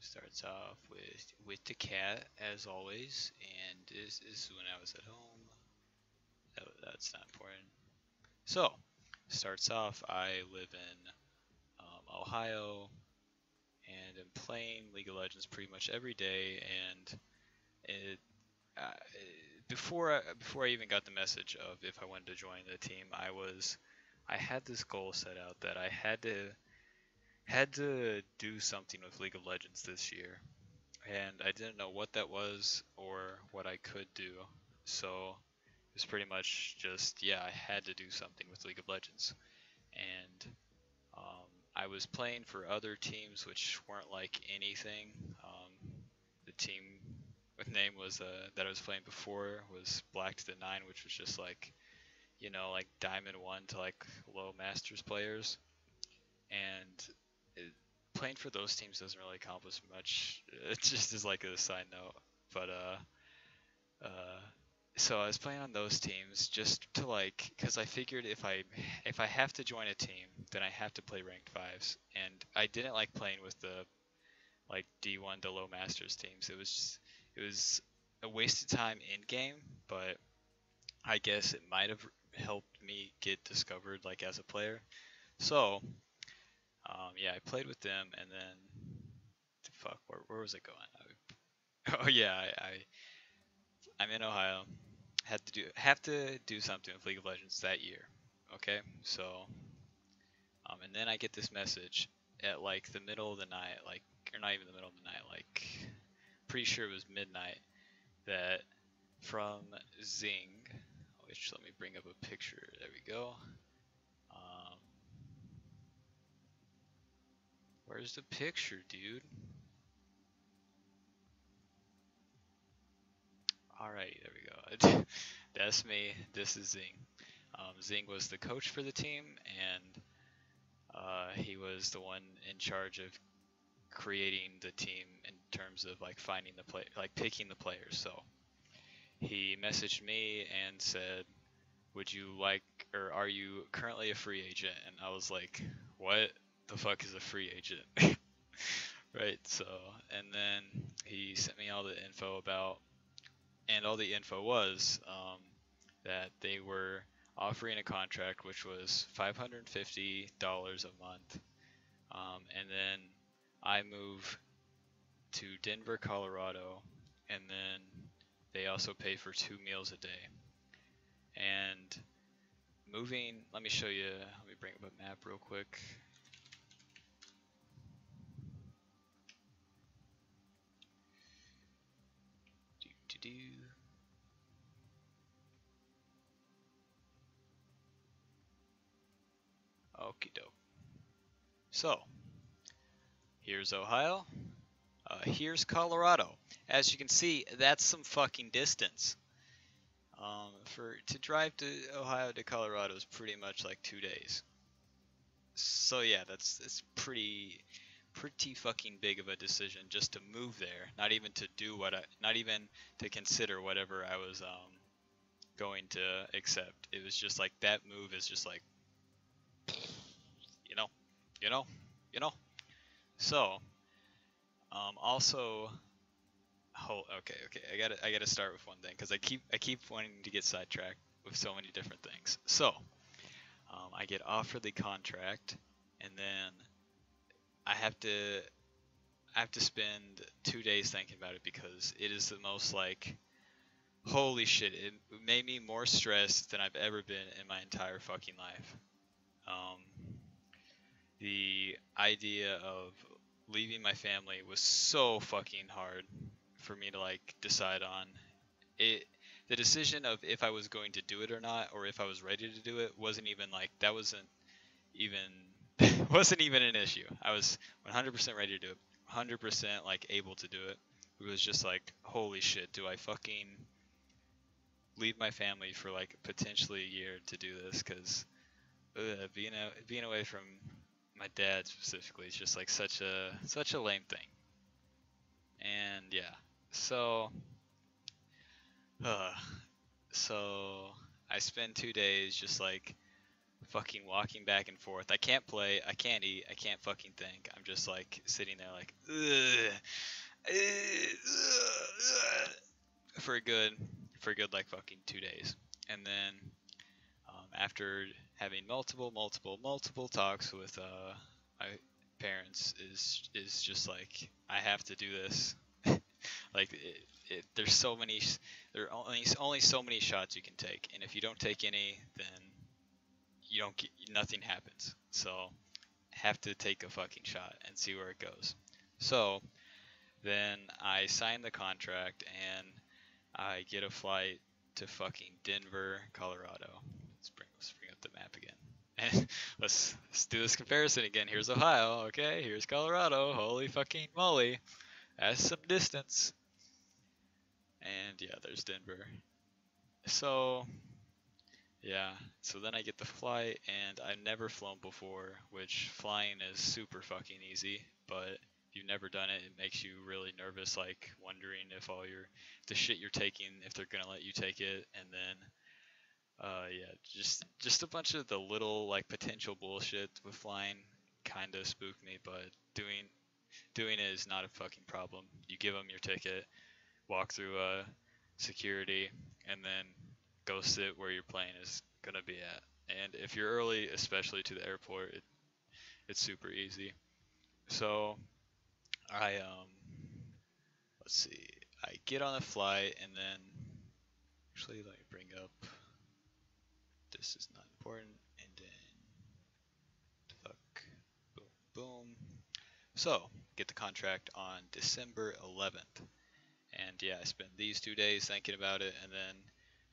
Starts off with the cat as always, and this is when I was at home. That's not important. So, starts off. I live in Ohio, and am playing League of Legends pretty much every day. And it, uh, before I even got the message of if I wanted to join the team, I had this goal set out that I had to do something with League of Legends this year, and I didn't know what that was or what I could do. So it was pretty much just, yeah, I had to do something with League of Legends. And I was playing for other teams which weren't like anything. The team with name was that I was playing before was Black to the Nine, which was just like, like Diamond 1 to like low Masters players. And it, playing for those teams doesn't really accomplish much. It just is like a side note. But uh, so I was playing on those teams just to like, because I figured if I have to join a team, then I have to play ranked fives, and I didn't like playing with the like D1 to low Masters teams. It was a waste of time in game, but I guess it might have helped me get discovered like as a player. So yeah, I played with them, and then fuck, where was I going? Oh yeah, I'm in Ohio. Have to do something with League of Legends that year. Okay, so and then I get this message at like the middle of the night, like, or not even the middle of the night, like pretty sure it was midnight, that from Zing, which let me bring up a picture. There we go. Um, where's the picture, dude? Alrighty, there we go. That's me. This is Zing. Zing was the coach for the team, and he was the one in charge of creating the team in terms of like finding the play, like picking the players. So he messaged me and said, "Would you like, or are you currently a free agent?" And I was like, "What the fuck is a free agent?" Right. So, and then he sent me all the info about, and all the info was that they were offering a contract which was $550 a month, and then I move to Denver, Colorado, and then they also pay for 2 meals a day. And moving, let me show you, let me bring up a map real quick. Okie doke. So, here's Ohio. Here's Colorado. As you can see, that's some fucking distance. To drive to Ohio to Colorado is pretty much like 2 days. So yeah, it's pretty fucking big of a decision just to move there. Not even to do not even to consider whatever I was going to accept. It was just like that move is just like, you know, you know, you know. So also, okay. I gotta start with one thing because I keep wanting to get sidetracked with so many different things. So I get offered the contract, and then I have to spend 2 days thinking about it because it is the most like, holy shit, it made me more stressed than I've ever been in my entire fucking life. Um, the idea of leaving my family was so fucking hard for me to like decide on. The decision of if I was going to do it or not, or if I was ready to do it, wasn't even like, that wasn't even wasn't even an issue. I was 100% ready to do it, 100% like able to do it. It was just like, holy shit, do I fucking leave my family for like potentially a year to do this? Because being away from my dad specifically is just like such a lame thing. And yeah, so uh, so I spend 2 days just like fucking walking back and forth. I can't play, I can't eat, I can't fucking think. I'm just like sitting there like, ugh, for a good, like fucking 2 days. And then after having multiple talks with my parents, is just like, I have to do this. Like there's so many, there are only so many shots you can take, and if you don't take any, then you don't get, nothing happens. So have to take a fucking shot and see where it goes. So then I sign the contract and I get a flight to fucking Denver, Colorado. Let's bring up the map again. And let's do this comparison again. Here's Ohio, okay? Here's Colorado. Holy fucking moly. That's some distance. And yeah, there's Denver. So yeah, so then I get the flight, and I've never flown before, which flying is super fucking easy, but if you've never done it, it makes you really nervous, like wondering if the shit you're taking, if they're gonna let you take it, and then, yeah, just a bunch of the little, like, potential bullshit with flying kinda spook me, but doing it is not a fucking problem. You give them your ticket, walk through security, and then go sit where your plane is gonna be at. And if you're early, especially to the airport, it's super easy. So I let's see, I get on a flight, and then actually let me bring up, this is not important, and then fuck, boom, boom. So get the contract on December 11th. And yeah, I spent these 2 days thinking about it, and then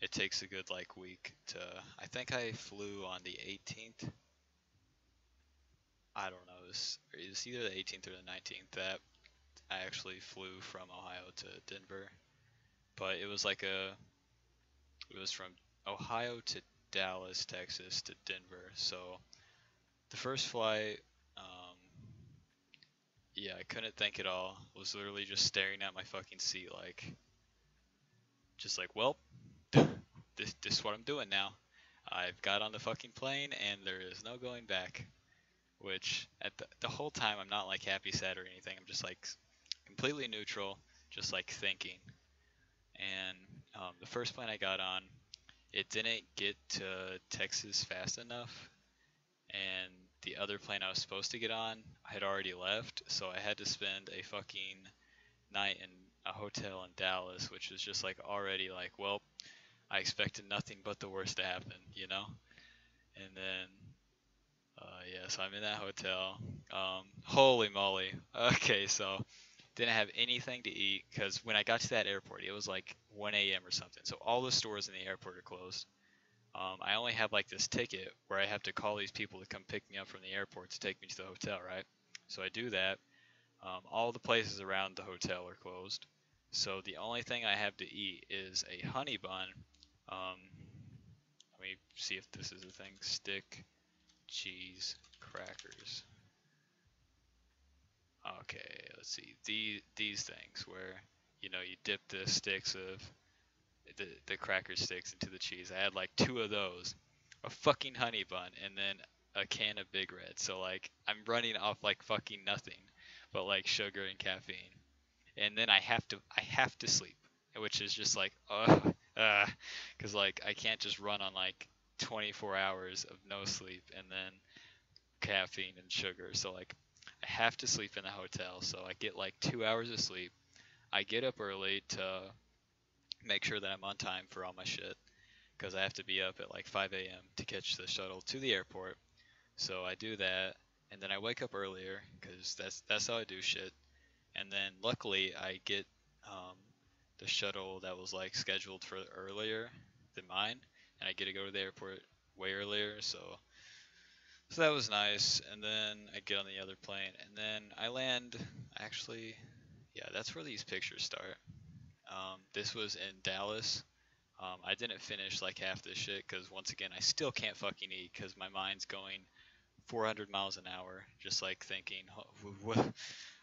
it takes a good like week to. I think I flew on the 18th. I don't know. It was either the 18th or the 19th that I actually flew from Ohio to Denver. But it was like it was from Ohio to Dallas, Texas to Denver. So the first flight, yeah, I couldn't think at all. Was literally just staring at my fucking seat, like, just like, well, this is what I'm doing now. I've got on the fucking plane, and there is no going back. Which at the whole time, I'm not like happy, sad, or anything. I'm just like completely neutral, just like thinking. And the first plane I got on, it didn't get to Texas fast enough, and the other plane I was supposed to get on had already left, so I had to spend a fucking night in a hotel in Dallas, which was just like already like, well, I expected nothing but the worst to happen, you know? And then, yeah, so I'm in that hotel. Holy moly. Okay, so didn't have anything to eat because when I got to that airport, it was like 1 a.m. or something. So all the stores in the airport are closed. I only have like this ticket where I have to call these people to come pick me up from the airport to take me to the hotel, right? So I do that. All the places around the hotel are closed. So the only thing I have to eat is a honey bun. Um, Let me see if this is a thing. Stick, cheese, crackers. Okay, let's see. These things where, you dip the sticks of the cracker sticks into the cheese. I had like two of those, a fucking honey bun, and then a can of Big Red. So like I'm running off like fucking nothing, but like sugar and caffeine. And then I have to sleep, which is just like because like I can't just run on like 24 hours of no sleep and then caffeine and sugar. So like I have to sleep in the hotel. So I get like 2 hours of sleep. I get up early to make sure that I'm on time for all my shit because I have to be up at like 5 a.m. to catch the shuttle to the airport. So I do that, and then I wake up earlier because that's how I do shit. And then luckily I get um, the shuttle that was like scheduled for earlier than mine, and I get to go to the airport way earlier. So that was nice. And then I get on the other plane, and then I land. Actually, yeah, that's where these pictures start. This was in Dallas. I didn't finish like half this shit because once again I still can't fucking eat because my mind's going 400 miles an hour, just like thinking,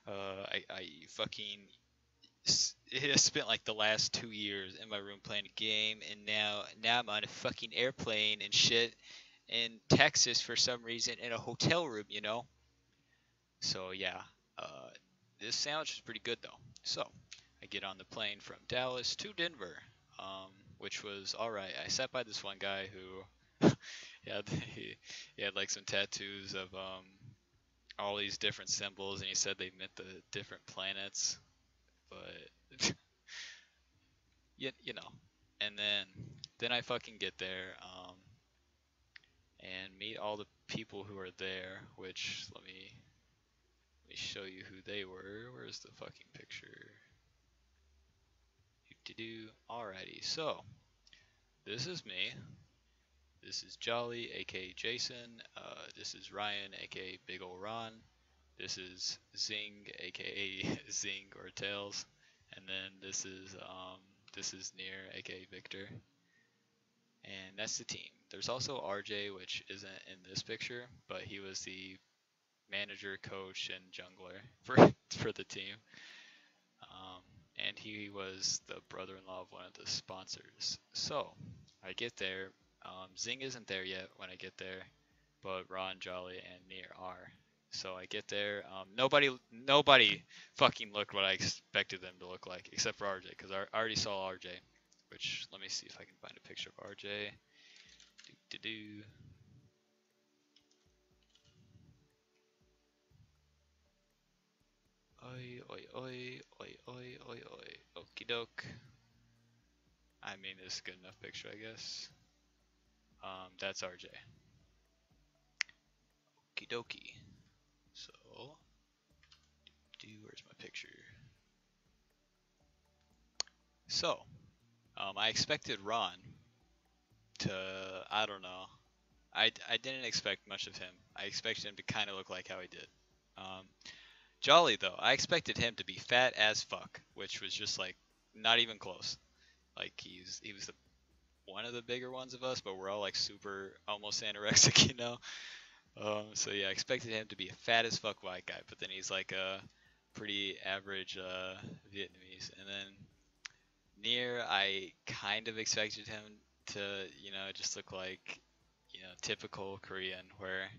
I fucking I spent like the last 2 years in my room playing a game, and now I'm on a fucking airplane and shit, in Texas for some reason in a hotel room, you know. So yeah, this sandwich is pretty good though. So I get on the plane from Dallas to Denver, which was all right. I sat by this one guy who he had like some tattoos of all these different symbols, and he said they meant the different planets, but you know. And then I fucking get there and meet all the people who are there, which let me show you who they were. Where's the fucking picture? Do alrighty. So this is me. This is Jolly, aka Jason. This is Ryan, aka Big Ol' Ron. This is Zing, aka Zing or Tails. And then this is Near, aka Victor. And that's the team. There's also RJ, which isn't in this picture, but he was the manager, coach, and jungler for the team. And he was the brother-in-law of one of the sponsors. So I get there. Zing isn't there yet when I get there, but Ron, Jolly, and Near are. So I get there. Nobody fucking looked what I expected them to look like, except for RJ, because I already saw RJ. Which, let me see if I can find a picture of RJ. Do. Oi, oi, oi, oi, oi, oi, oi. Okie doke. I mean, this is a good enough picture, I guess. That's RJ. Okie dokie. So, where's my picture? So, I expected Ron to, I don't know. I didn't expect much of him. I expected him to kind of look like how he did. Jolly, though, I expected him to be fat as fuck, which was just like not even close. Like he was one of the bigger ones of us, but we're all like super almost anorexic, you know. So yeah, I expected him to be a fat as fuck white guy, but then he's like a pretty average Vietnamese. And then Near, I kind of expected him to, just look like, typical Korean, where,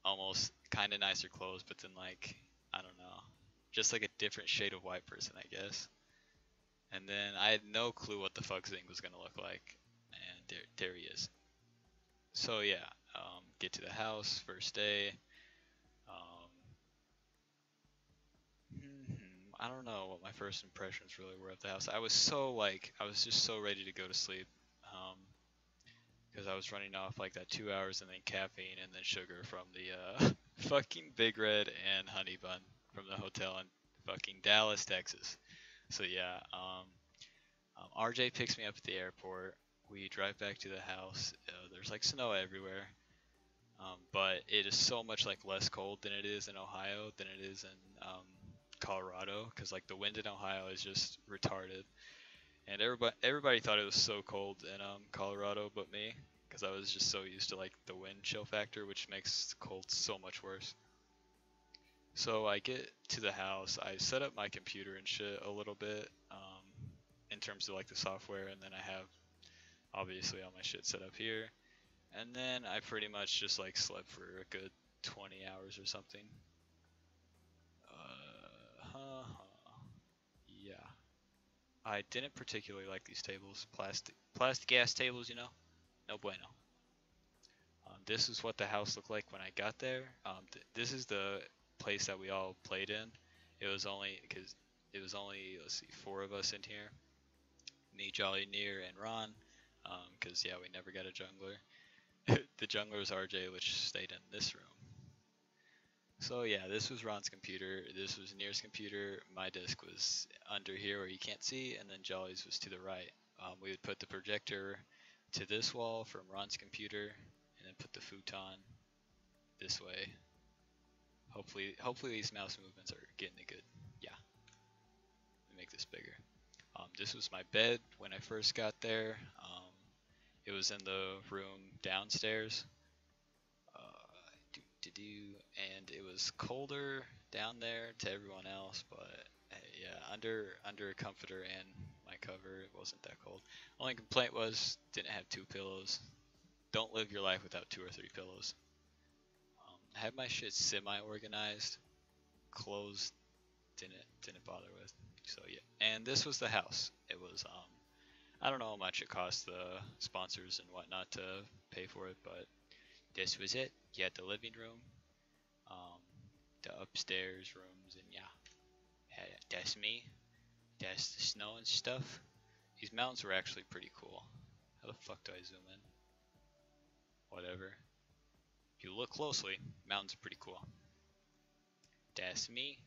almost kind of nicer clothes, but then like, I don't know, just like a different shade of white person, I guess. And then I had no clue what the fuck Zing was gonna look like, and there he is. So yeah, get to the house, first day. Um, I don't know what my first impressions really were of the house. I was just so ready to go to sleep, because I was running off like that 2 hours and then caffeine and then sugar from the fucking Big Red and Honey Bun from the hotel in fucking Dallas, Texas. So yeah, RJ picks me up at the airport. We drive back to the house. There's like snow everywhere. But it is so much like less cold than it is in Ohio than it is in Colorado, because like the wind in Ohio is just retarded, and everybody thought it was so cold in Colorado, but me, because I was just so used to like the wind chill factor, which makes the cold so much worse. So I get to the house, I set up my computer and shit a little bit, in terms of like the software, and then I have obviously all my shit set up here. And then I pretty much just like slept for a good 20 hours or something. Yeah. I didn't particularly like these tables. Plastic ass tables, you know? No bueno. This is what the house looked like when I got there. This is the place that we all played in. It was only, let's see, 4 of us in here. Me, Jolly, Near, and Ron. Because, yeah, we never got a jungler. The jungler was RJ, which stayed in this room. So yeah, this was Ron's computer, this was Near's computer, my desk was under here where you can't see, and then Jolly's was to the right. We would put the projector to this wall from Ron's computer, and then put the futon this way. Hopefully these mouse movements are getting it good. Yeah, let me make this bigger. This was my bed when I first got there. It was in the room downstairs. And it was colder down there to everyone else, but yeah, under a comforter and my cover, it wasn't that cold. Only complaint was didn't have 2 pillows. don't live your life without 2 or 3 pillows. I had my shit semi-organized. Clothes didn't bother with. So yeah, and this was the house. It was I don't know how much it cost the sponsors and whatnot to pay for it, but this was it. You had the living room, um, the upstairs rooms, and yeah, that's me. That's the snow and stuff. These mountains were actually pretty cool. How the fuck do I zoom in? Whatever. If you look closely, mountains are pretty cool. That's me.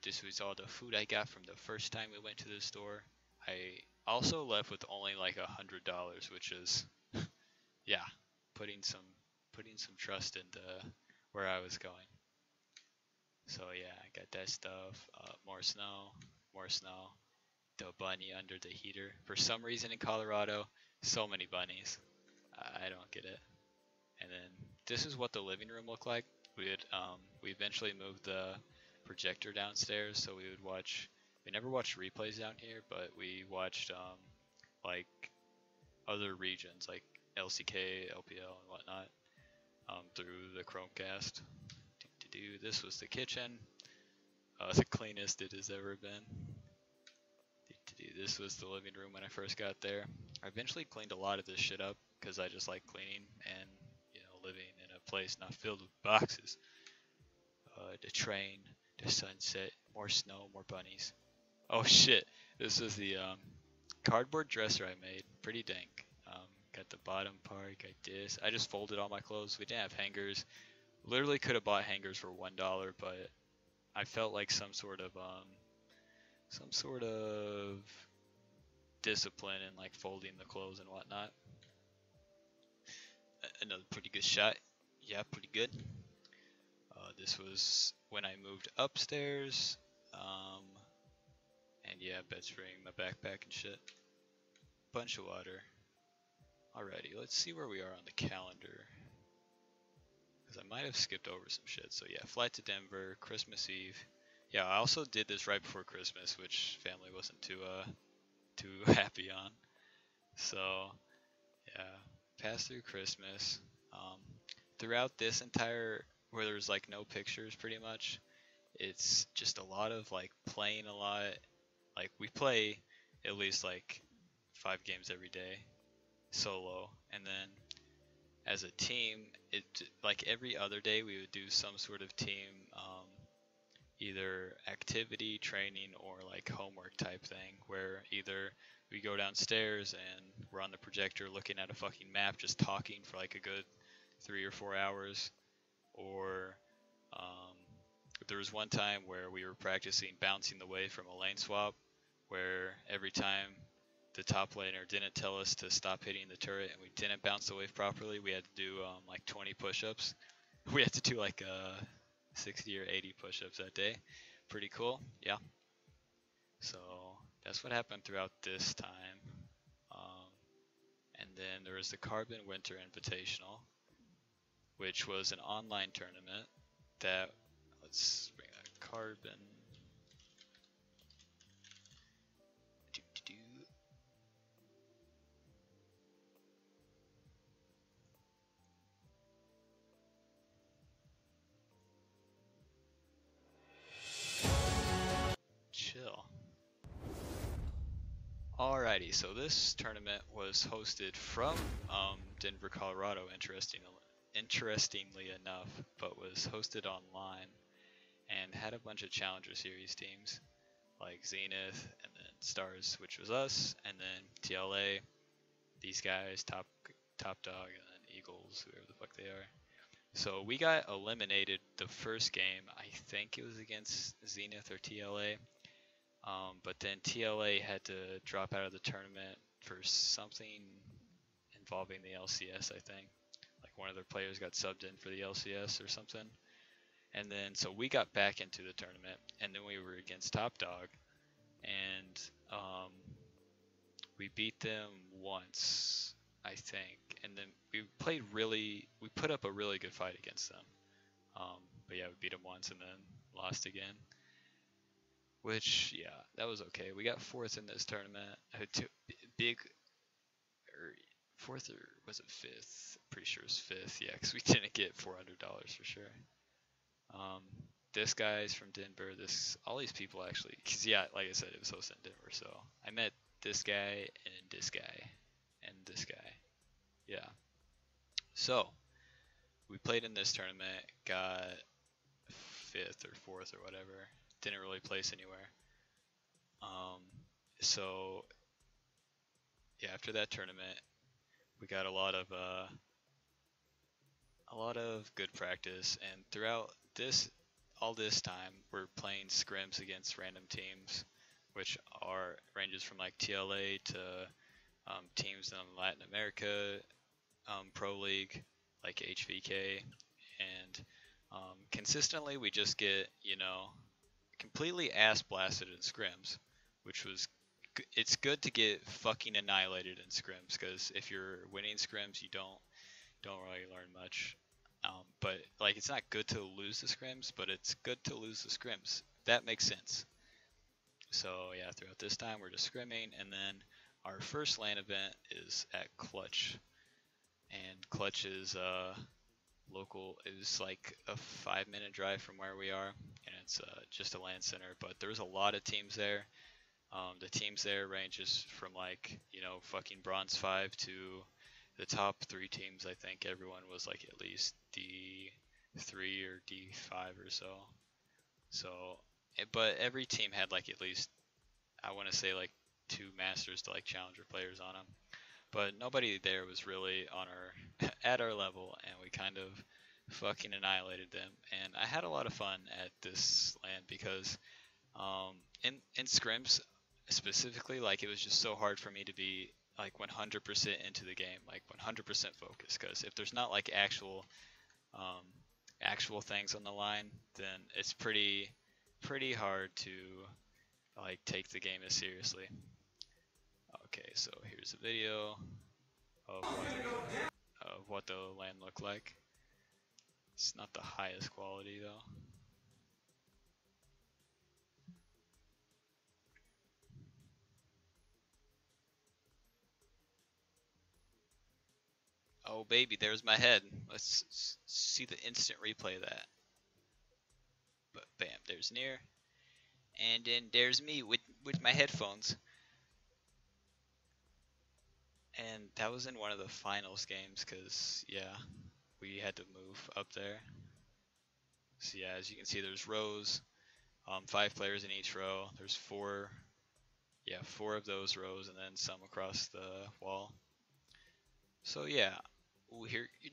This was all the food I got from the first time we went to the store. I also left with only like $100, which is, yeah, putting some trust into where I was going. So yeah, I got that stuff. More snow. The bunny under the heater. For some reason in Colorado, so many bunnies. I don't get it. And then this is what the living room looked like. We eventually moved the projector downstairs, so we would watch. We never watched replays down here, but we watched like other regions like LCK, LPL, and whatnot through the Chromecast. This was the kitchen, the cleanest it has ever been. This was the living room when I first got there. I eventually cleaned a lot of this shit up because I just like cleaning and living in a place not filled with boxes. The train, the sunset, more snow, more bunnies. Oh shit! This is the cardboard dresser I made. Pretty dank. Got the bottom part. Got this. I just folded all my clothes. We didn't have hangers. Literally could have bought hangers for $1, but I felt like some sort of discipline in like folding the clothes and whatnot. Another pretty good shot. Yeah, pretty good. This was when I moved upstairs. And yeah, bed spring, my backpack and shit. Bunch of water. Alrighty, let's see where we are on the calendar. Because I might have skipped over some shit. So yeah, flight to Denver, Christmas Eve. Yeah, I also did this right before Christmas, which family wasn't too happy on. So yeah, passed through Christmas. Throughout this entire, where there's like no pictures pretty much, it's just a lot of like playing a lot. Like we play at least like 5 games every day solo, and then as a team, it like every other day we would do some sort of team either activity, training, or like homework type thing, where either we go downstairs and we're on the projector looking at a fucking map just talking for like a good 3 or 4 hours, or there was one time where we were practicing bouncing the wave from a lane swap, where every time the top laner didn't tell us to stop hitting the turret and we didn't bounce the wave properly, we had to do like 20 push-ups. We had to do like 60 or 80 push-ups that day. Pretty cool, yeah. So that's what happened throughout this time. And then there was the Carbon Winter Invitational, which was an online tournament that, let's bring that Carbon. Chill. Alrighty, so this tournament was hosted from Denver, Colorado, interestingly enough, but was hosted online and had a bunch of Challenger Series teams like Zenith and then Stars, which was us, and then TLA, these guys, Top Dog, and then Eagles, whoever the fuck they are. So we got eliminated the first game. I think it was against Zenith or TLA. But then TLA had to drop out of the tournament for something involving the LCS, I think. Like one of their players got subbed in for the LCS or something. And then, so we got back into the tournament, and then we were against Top Dog, and we beat them once, I think. And then we put up a really good fight against them. But yeah, we beat them once and then lost again. Which, yeah, that was okay. We got 4th in this tournament. I had 4th or was it 5th? Pretty sure it was 5th. Yeah, because we didn't get $400 for sure. Um, this guy's from Denver. All these people actually, because yeah, like I said, it was hosted in Denver. So I met this guy and this guy and this guy. Yeah. So we played in this tournament, got 5th or 4th or whatever. Didn't really place anywhere. So yeah, after that tournament, we got a lot of good practice, and throughout all this time, we're playing scrims against random teams, which ranges from like TLA to teams in Latin America, Pro League, like HVK, and consistently we just get, completely ass blasted in scrims, which was it's good to get fucking annihilated in scrims, because if you're winning scrims, you don't really learn much. But like, it's not good to lose the scrims, but it's good to lose the scrims. That makes sense. So yeah, throughout this time we're just scrimming, and then our first LAN event is at Clutch, and Clutch is local. It was like a 5-minute drive from where we are, and it's just a LAN center. But there's a lot of teams there. The teams there ranges from like, fucking bronze 5 to the top 3 teams. I think everyone was like at least D3 or D5 or so. So, but every team had like at least, I want to say like 2 masters to like challenger players on them. But nobody there was really on our at our level, and we kind of fucking annihilated them. And I had a lot of fun at this LAN because in scrims specifically, like, it was just so hard for me to be like 100% into the game, like 100% focused, because if there's not like actual things on the line, then it's pretty hard to like take the game as seriously. Okay, so here's a video of what the LAN looked like. It's not the highest quality though. Oh baby, there's my head. Let's see the instant replay of that. But bam, there's near. And then there's me with my headphones. And that was in one of the finals games, because yeah, we had to move up there. So yeah, as you can see, there's rows, 5 players in each row. There's 4 of those rows, and then some across the wall. So yeah,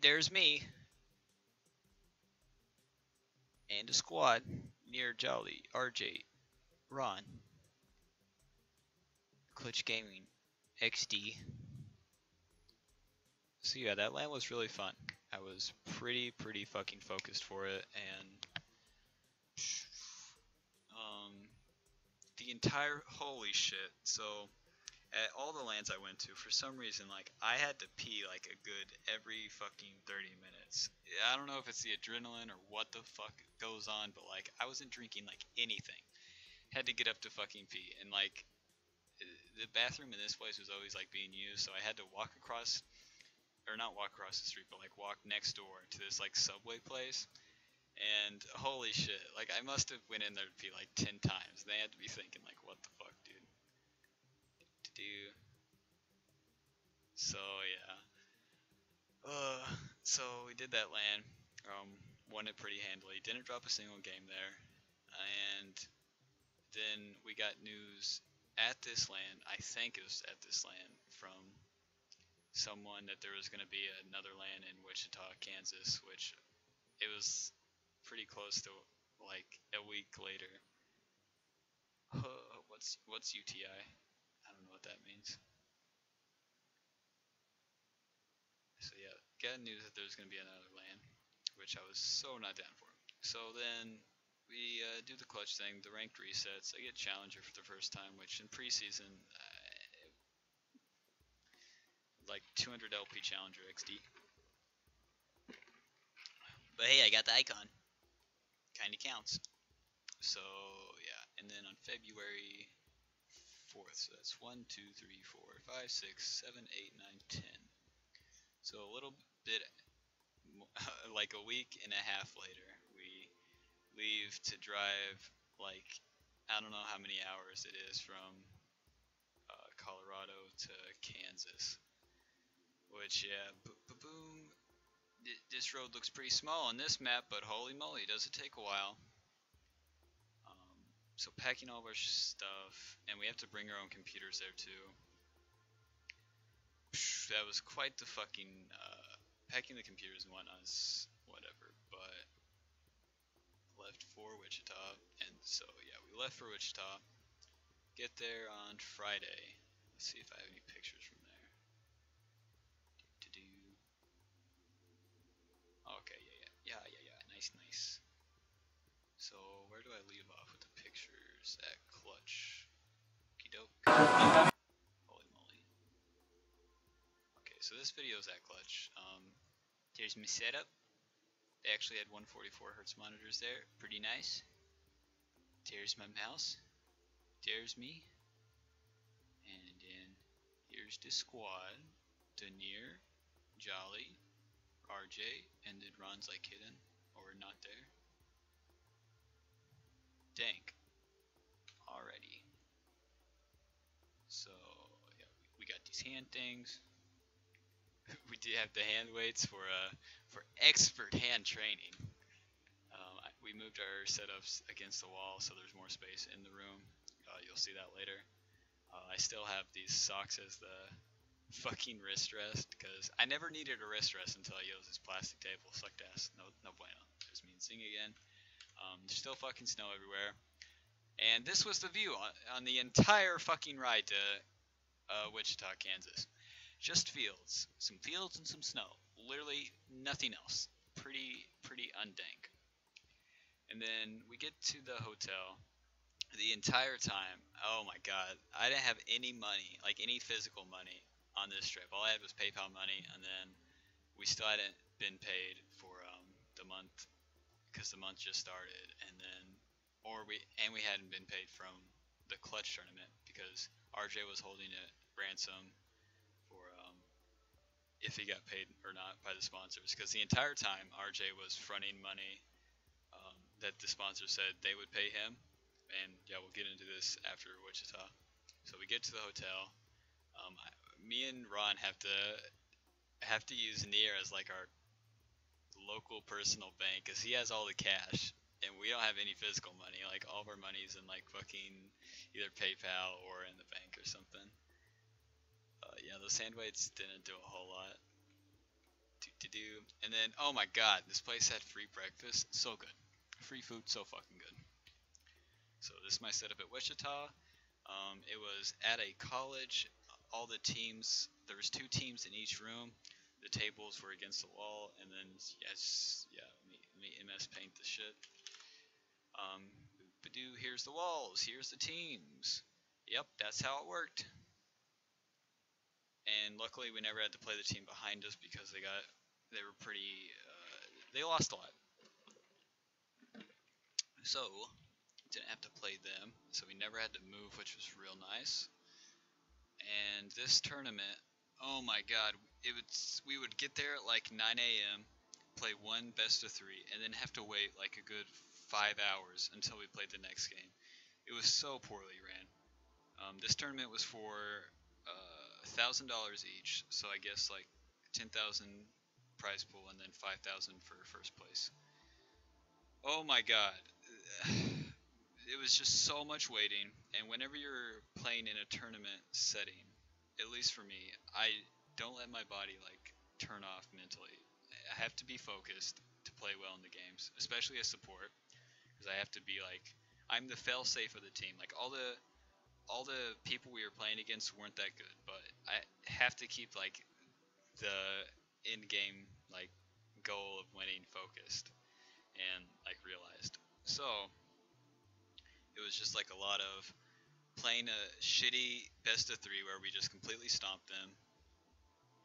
there's me and a squad near Jolly, RJ, Ron, Clutch Gaming, XD. So yeah, that LAN was really fun. I was pretty fucking focused for it, and the entire, holy shit. So at all the LANs I went to, for some reason, like, I had to pee like a good every fucking 30 minutes. I don't know if it's the adrenaline or what the fuck goes on, but like, I wasn't drinking like anything. Had to get up to fucking pee, and like, the bathroom in this place was always like being used, so I had to walk across, or not walk across the street, but like walk next door to this like Subway place. And holy shit, like, I must have went in there to pee like 10 times. They had to be thinking like, what the fuck, dude? So yeah. So we did that LAN. Won it pretty handily. Didn't drop a single game there. And then we got news at this LAN, I think it was at this LAN, from someone that there was going to be another LAN in Wichita, Kansas, which it was pretty close to like a week later. What's UTI? I don't know what that means. So yeah, got news that there's going to be another LAN, which I was so not down for. So then we do the clutch thing, the ranked resets. I get challenger for the first time, which in preseason, like 200 LP challenger XD. But hey, I got the icon. Kinda counts. So yeah, and then on February 4th, so that's 1, 2, 3, 4, 5, 6, 7, 8, 9, 10. So a little bit, like a week and a half later, we leave to drive, like, I don't know how many hours it is from Colorado to Kansas. Which, yeah, boom. This road looks pretty small on this map, but holy moly, does it take a while. So packing all of our stuff, and we have to bring our own computers there too. That was quite the fucking, packing the computers and whatnot is whatever, but left for Wichita, and so yeah, we left for Wichita, get there on Friday. Let's see if I have any pictures from there. Okay, yeah, nice. So where do I leave off with the pictures? At Clutch. Okie doke. Holy moly. Okay, so this video is at Clutch. Here's my setup. They actually had 144 hertz monitors there. Pretty nice. There's my mouse. There's me. And then here's the squad. Denier, Jolly, RJ, and then Ron's like hidden or not there. Dank. Alrighty. So yeah, we got these hand things. We do have the hand weights for expert hand training. We moved our setups against the wall so there's more space in the room. You'll see that later. I still have these socks as the fucking wrist rest because I never needed a wrist rest until I used this plastic table. Sucked ass. No bueno. There's me and Zing again. There's still fucking snow everywhere. And this was the view on the entire fucking ride to Wichita, Kansas. Just fields. Some fields and some snow. Literally nothing else. Pretty undank. And then we get to the hotel. The entire time, oh my god, I didn't have any money, like any physical money on this trip. All I had was PayPal money, and then we still hadn't been paid for the month because the month just started, and then we hadn't been paid from the Clutch tournament because RJ was holding it ransom for if he got paid or not by the sponsors. Because the entire time RJ was fronting money that the sponsor said they would pay him, and yeah, we'll get into this after Wichita. So we get to the hotel. Me and Ron have to use Nier as like our local personal bank because he has all the cash and we don't have any physical money. Like all of our money's in like fucking either PayPal or in the bank or something. Yeah, those hand weights didn't do a whole lot. And then, oh my god, this place had free breakfast. So good. Free food, so fucking good. So this is my setup at Wichita. It was at a college. All the teams, there was 2 teams in each room. The tables were against the wall, and then let me MS Paint the shit. Here's the walls. Here's the teams. Yep, that's how it worked. And luckily, we never had to play the team behind us because they were pretty. They lost a lot. So, didn't have to play them, so we never had to move, which was real nice. And this tournament, oh my god, we would get there at like 9 a.m., play one best of 3, and then have to wait like a good 5 hours until we played the next game. It was so poorly ran. This tournament was for $1,000 each, so I guess like 10,000 prize pool and then 5,000 for first place. Oh my god. It was just so much waiting, and whenever you're playing in a tournament setting, at least for me, I don't let my body like turn off mentally. I have to be focused to play well in the games, especially as support, because I have to be like, I'm the fail-safe of the team. Like all the people we were playing against weren't that good, but I have to keep like the in-game like goal of winning focused and like realized. So it was just like a lot of playing a shitty best of 3 where we just completely stomped them,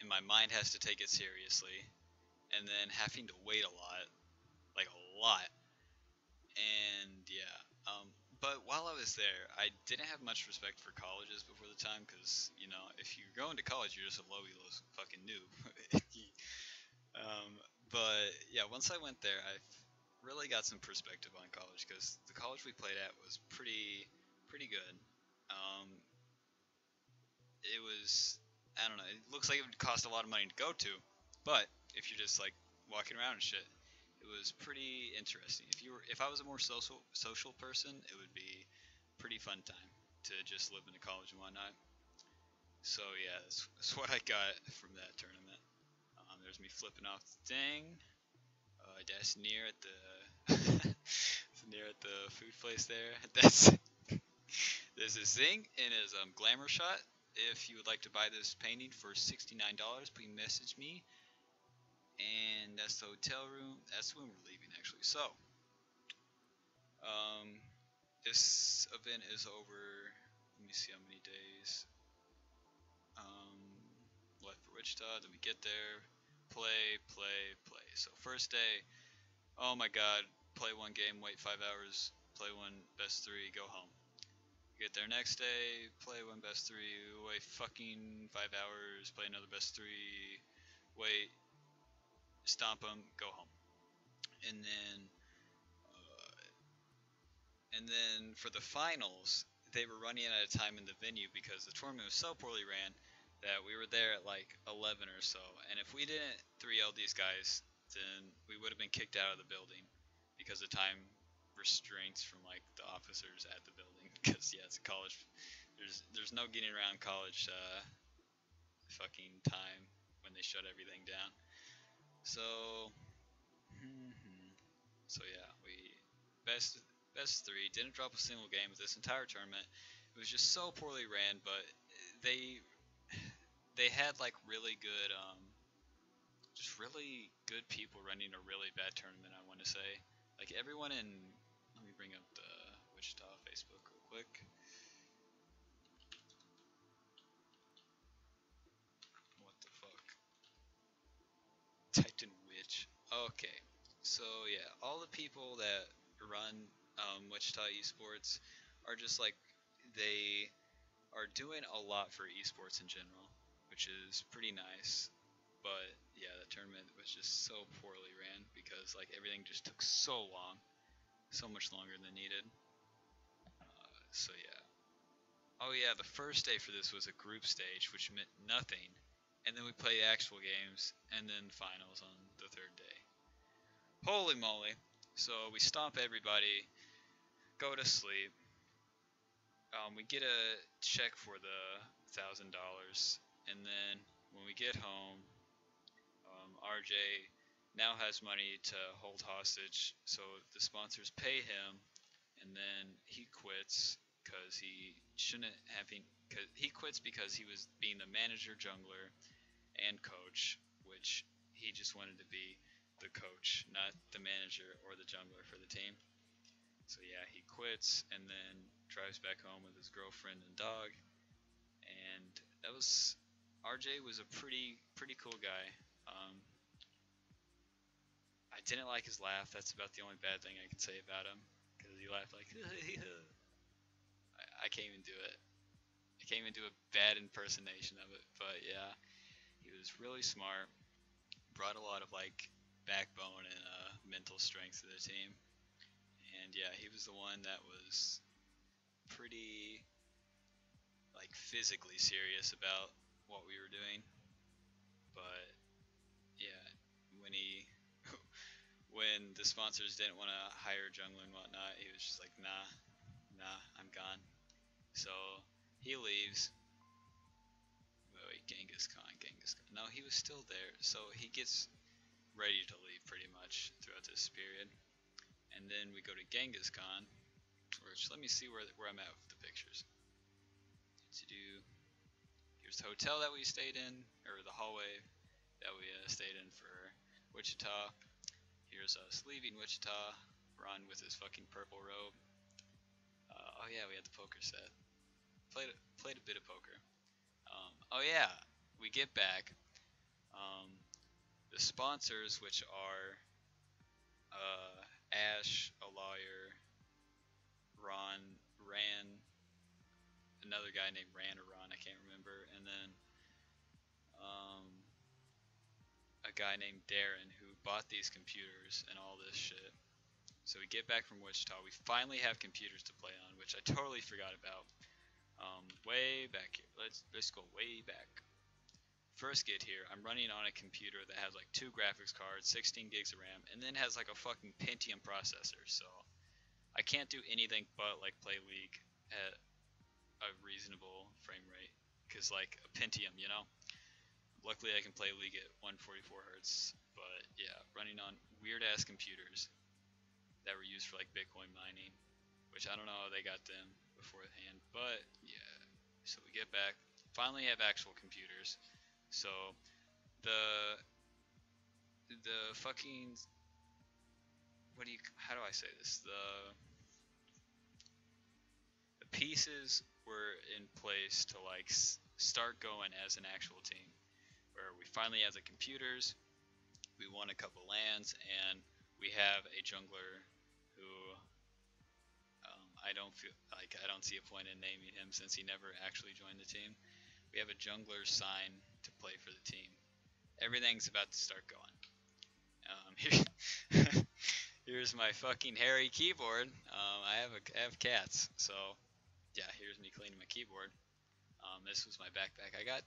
and my mind has to take it seriously, and then having to wait a lot, like a lot, and yeah. But while I was there, I didn't have much respect for colleges before the time, because, you know, if you're going to college, you're just a low fucking noob. But yeah, once I went there, I really got some perspective on college because the college we played at was pretty good. Um, it was, I don't know, it looks like it would cost a lot of money to go to, but if you're just like walking around and shit, it was pretty interesting. If I was a more social person, it would be pretty fun time to just live in a college and whatnot. So yeah, that's what I got from that tournament. There's me flipping off the thing. That's near at the near at the food place there. That's there's this thing in his glamour shot. If you would like to buy this painting for $69, please message me. And that's the hotel room. That's when we're leaving actually. So, um, this event is over. Let me see how many days. Um, left for Wichita. Then we get there. Play. So first day. Oh my God. Play one game. Wait 5 hours. Play one best three. Go home. Get there next day, play one best three, wait fucking 5 hours, play another best three, wait, stomp them, go home. And then, for the finals, they were running out of time in the venue because the tournament was so poorly ran that we were there at like 11 or so. And if we didn't 3L these guys, then we would have been kicked out of the building because of time restraints from like the officers at the building. Because yeah, it's a college. There's no getting around college fucking time when they shut everything down. So yeah, we best three, didn't drop a single game with this entire tournament. It was just so poorly ran, but they they had like really good just really good people running a really bad tournament. I want to say like everyone in. Let me bring up the Wichita Facebook real quick. What the fuck? Typed in witch. Okay. So yeah, all the people that run Wichita Esports are just like they are doing a lot for esports in general, which is pretty nice. But yeah, the tournament was just so poorly ran because like everything just took so long, so much longer than needed. So yeah. Oh yeah, the first day for this was a group stage, which meant nothing, and then we played actual games, and then finals on the third day. Holy moly! So we stomp everybody, go to sleep. We get a check for the $1,000, and then when we get home, RJ now has money to hold hostage, so the sponsors pay him, and then he quits because he shouldn't have. Cause he quits because he was being the manager, jungler, and coach, which he just wanted to be the coach, not the manager or the jungler for the team. So yeah, he quits and then drives back home with his girlfriend and dog. And that was RJ was a pretty cool guy. I didn't like his laugh. That's about the only bad thing I can say about him because he laughed like I can't even do it. I can't even do a bad impersonation of it. But yeah, he was really smart. Brought a lot of like backbone and mental strength to the team. And yeah, he was the one that was pretty like physically serious about what we were doing. But yeah, when he when the sponsors didn't want to hire jungler and whatnot, he was just like, nah, I'm gone. So he leaves. Wait, Genghis Khan. No, he was still there. So he gets ready to leave pretty much throughout this period. And then we go to Genghis Khan, which let me see where I'm at with the pictures. Here's the hotel that we stayed in, or the hallway that we stayed in for Wichita. Here's us leaving Wichita. Ron with his fucking purple robe. Oh yeah, we had the poker set. Played a bit of poker. Oh yeah, we get back. Um, the sponsors, which are Ash, a lawyer, Ran, another guy named Ran or Ron, I can't remember, and then um, a a guy named Darren who bought these computers and all this shit. So we get back from Wichita. We finally have computers to play on, which I totally forgot about. Way back here. Let's go way back. First get here, I'm running on a computer that has like 2 graphics cards, 16 gigs of RAM, and then has like a fucking Pentium processor. So I can't do anything but like play League at a reasonable frame rate, cause like a Pentium, you know. Luckily, I can play League at 144 hertz. But yeah, running on weird ass computers that were used for like Bitcoin mining, which I don't know how they got them beforehand. But yeah, so we get back, finally have actual computers. So the fucking how do I say this? The pieces were in place to like start going as an actual team, where we finally have the computers. We won a couple lands, and we have a jungler who I don't see a point in naming him since he never actually joined the team. We have a jungler signed to play for the team. Everything's about to start going. Here's my fucking hairy keyboard. I have cats, so yeah. Here's me cleaning my keyboard. This was my backpack. I got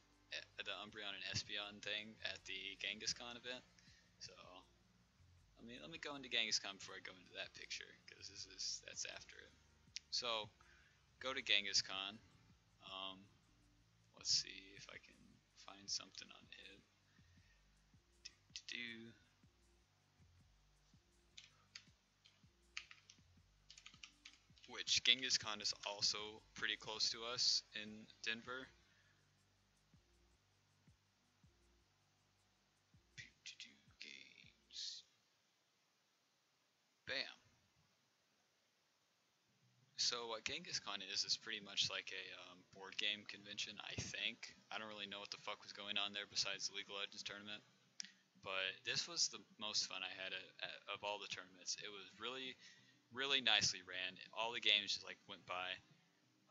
the Umbreon and Espeon thing at the Genghis-Con event. So let me go into Genghis-Con before I go into that picture, because that's after it. So go to Genghis-Con. Let's see if I can find something on it. Which Genghis-Con is also pretty close to us in Denver. Games. Bam. So what Genghis-Con is pretty much like a board game convention, I think. I don't really know what the fuck was going on there besides the League of Legends tournament. But this was the most fun I had of all the tournaments. It was really, really nicely ran. All the games just like went by.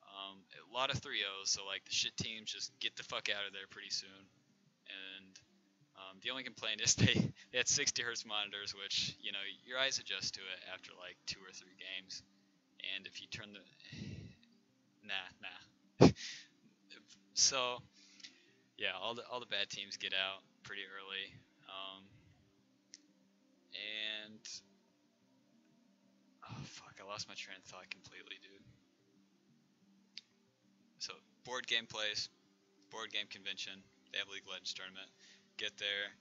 A lot of 3-0s, so like the shit teams just get the fuck out of there pretty soon. And the only complaint is they had 60 hertz monitors, which, you know, your eyes adjust to it after like 2 or 3 games. And if you turn the nah. So yeah, all the bad teams get out pretty early. And oh fuck, I lost my train of thought completely, dude. So board game plays, board game convention. They have League of Legends tournament. Get there.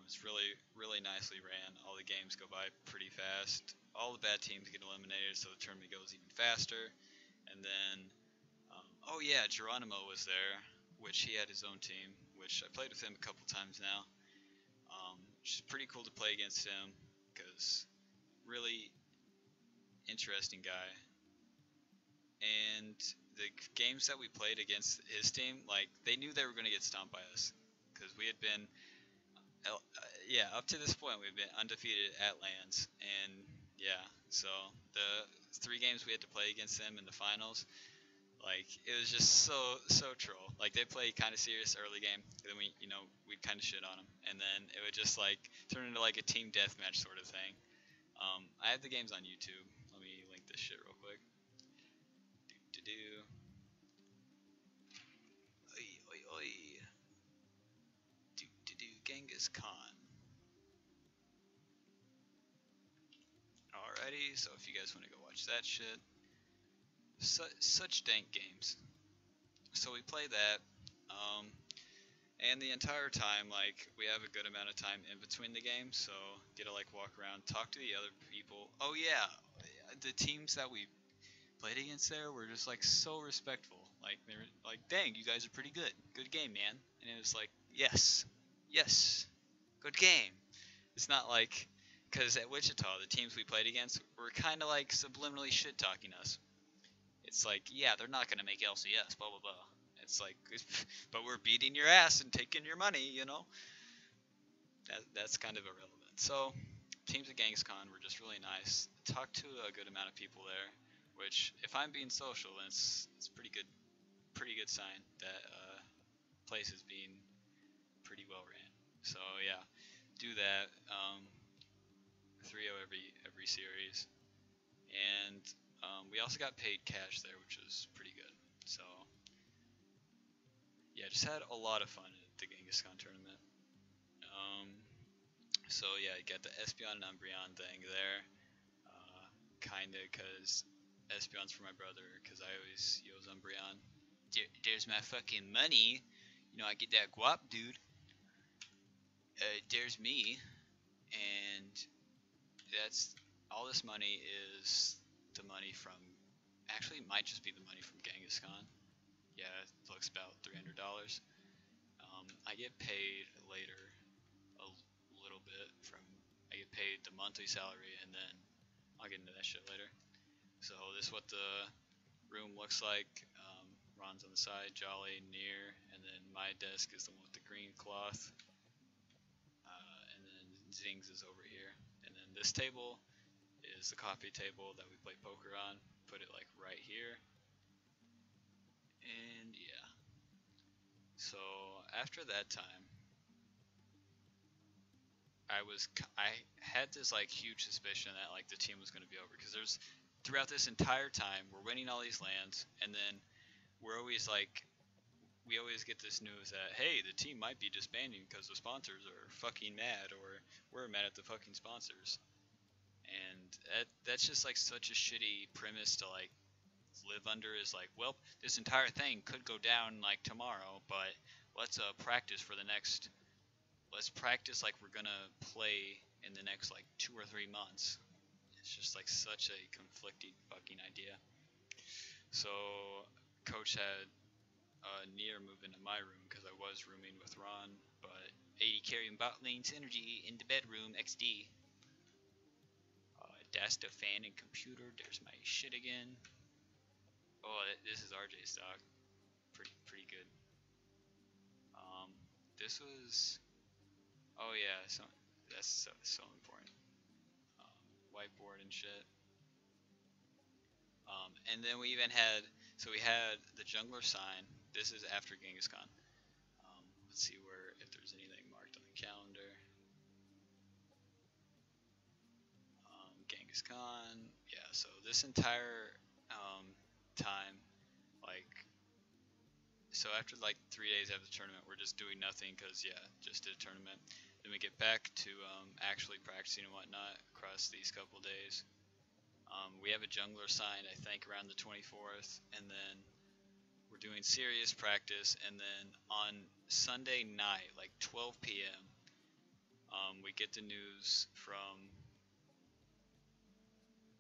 It's really, really nicely ran. All the games go by pretty fast. All the bad teams get eliminated, so the tournament goes even faster. And then, oh yeah, Geronimo was there, which he had his own team, which I played with him a couple times now. Which is pretty cool to play against him, because really interesting guy. And the games that we played against his team, like, they knew they were going to get stomped by us, because we had been, up to this point, we've been undefeated at LANs, and yeah, so the 3 games we had to play against them in the finals, like, it was just so troll. Like, they played kind of serious early game, and then we'd kind of shit on them, and then it would just like turn into like a team deathmatch sort of thing. I have the games on YouTube. Let me link this shit real quick. Genghis Khan. Alrighty, so if you guys want to go watch that shit, such dank games. So we play that, and the entire time, like, we have a good amount of time in between the games, so get to like walk around, talk to the other people. Oh yeah, the teams that we played against there were just like so respectful. Like, they're like, dang, you guys are pretty good. Good game, man. And it was like, yes, good game. It's not like, because at Wichita, the teams we played against were kind of like subliminally shit talking us. It's like, yeah, they're not gonna make LCS, blah blah blah. It's like, but we're beating your ass and taking your money, you know. That's kind of irrelevant. So, teams at GangsCon were just really nice. Talked to a good amount of people there, which, if I'm being social, then it's pretty good sign that place is being pretty well ran. So yeah, do that 3-0 every series, and we also got paid cash there, which was pretty good. So yeah, just had a lot of fun at the Genghis-Khan tournament. So yeah, I got the Espeon and Umbreon thing there, kinda cause Espeon's for my brother, cause I always use Umbreon. There's my fucking money, you know, I get that guap, dude. There's me, and that's all. This money is the money from. Actually, it might just be the money from Genghis-Khan. Yeah, it looks about $300. I get paid later a little bit from. I get paid the monthly salary, and then I'll get into that shit later. So this is what the room looks like. Ron's on the side, Jolly near, and then my desk is the one with the green cloth. And then Zings is over here. And then this table is the coffee table that we play poker on. Put it like right here. And yeah. So after that time, I had this like huge suspicion that like the team was going to be over, because there's throughout this entire time we're winning all these lands, and then we're always like, we always get this news that, hey, the team might be disbanding because the sponsors are fucking mad, or we're mad at the fucking sponsors. And that's just like such a shitty premise to like live under, is like, well, this entire thing could go down like tomorrow, but let's practice for the next, let's practice like we're gonna play in the next like 2 or 3 months. It's just like such a conflicting fucking idea. So coach had Nier move into my room, because I was rooming with Ron, but 80 carrying bot lane synergy in the bedroom XD. Dasta fan and computer. There's my shit again. Oh, this is RJ stock. Pretty good. This was. Oh yeah, so that's so important. Whiteboard and shit. And then we even had, so we had the jungler sign. This is after Genghis Khan. Let's see where, if there's anything marked on the calendar. Genghis Khan. Yeah, so this entire time, like, so after like 3 days after the tournament, we're just doing nothing, because yeah, just did a tournament. Then we get back to actually practicing and whatnot across these couple days. We have a jungler signed, I think, around the 24th, and then we're doing serious practice, and then on Sunday night, like 12 p.m., we get the news from,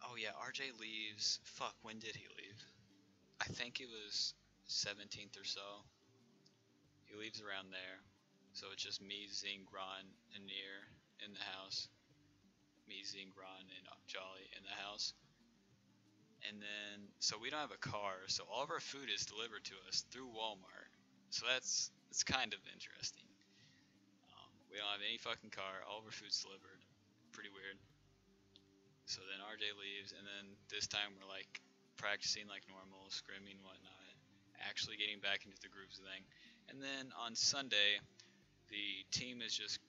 oh yeah, RJ leaves, fuck, when did he leave? I think it was 17th or so. He leaves around there, so it's just me, Zing, Ron, and Nier in the house. Me, Zing, Ron, and Jolly in the house. And then, so we don't have a car, so all of our food is delivered to us through Walmart. So it's kind of interesting. We don't have any fucking car, all of our food's delivered. Pretty weird. So then RJ leaves, and then this time we're like practicing like normal, scrimming, whatnot, actually getting back into the grooves of the thing. And then on Sunday, the team is just,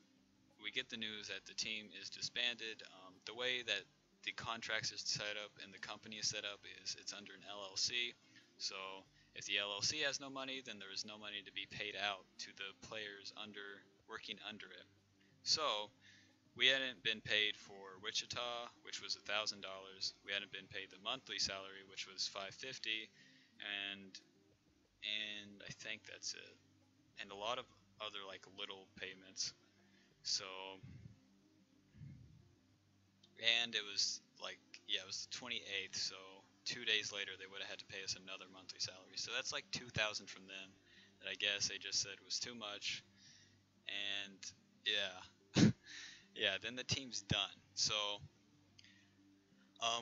we get the news that the team is disbanded. The way that the contracts is set up and the company is set up is it's under an LLC. So if the LLC has no money, then there is no money to be paid out to the players working under it. So we hadn't been paid for Wichita, which was $1,000. We hadn't been paid the monthly salary, which was $550, and I think that's it. And a lot of other like little payments. So, and it was like, yeah, it was the 28th. So 2 days later, they would have had to pay us another monthly salary. So that's like $2,000 from them. That I guess they just said was too much. And yeah. Yeah, then the team's done. So